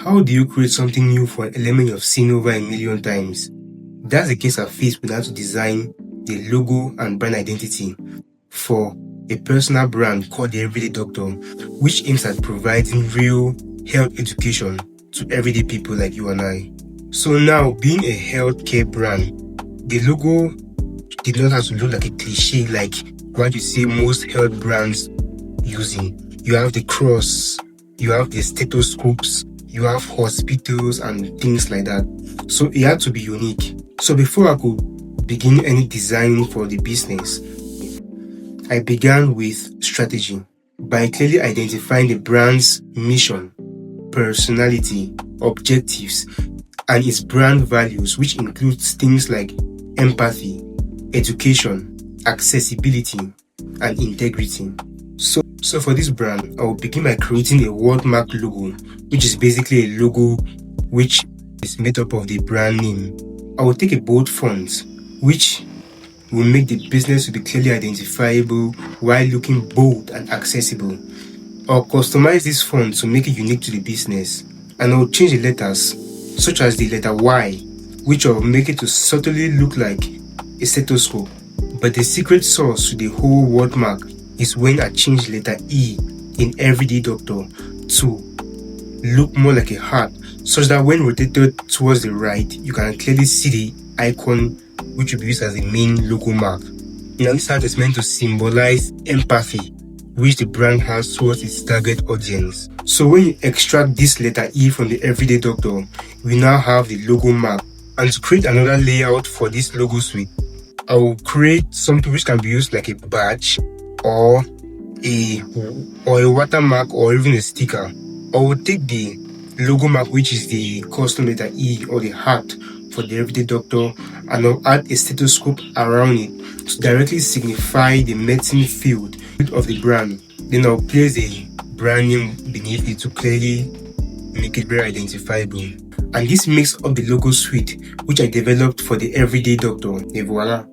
How do you create something new for an element you've seen over a million times? That's the case I faced when I had to design the logo and brand identity for a personal brand called The Everyday Doctor, which aims at providing real health education to everyday people like you and I. So now, being a healthcare brand, the logo did not have to look like a cliche like what you see most health brands using. You have the cross, you have the stethoscopes, you have hospitals and things like that. So it had to be unique. So before I could begin any design for the business, I began with strategy by clearly identifying the brand's mission, personality, objectives, and its brand values, which includes things like empathy, education, accessibility, and integrity. So for this brand, I will begin by creating a wordmark logo, which is basically a logo which is made up of the brand name. I will take a bold font, which will make the business to be clearly identifiable while looking bold and accessible. I'll customize this font to make it unique to the business, and I'll change the letters, such as the letter Y, which will make it to subtly look like a stethoscope. But the secret sauce to the whole wordmark is when I change letter E in Everyday Doctor to look more like a heart, such that when rotated towards the right, you can clearly see the icon which will be used as the main logo mark. Now this heart is meant to symbolize empathy, which the brand has towards its target audience. So when you extract this letter E from the Everyday Doctor, we now have the logo mark. And to create another layout for this logo suite, I will create something which can be used like a badge or a watermark or even a sticker. I will take the logo mark, which is the custom letter E or the heart for the Everyday Doctor, and I'll add a stethoscope around it to directly signify the medicine field of the brand. Then I'll place the brand name beneath it to clearly make it very identifiable. And this makes up the logo suite which I developed for the Everyday Doctor. Et voila.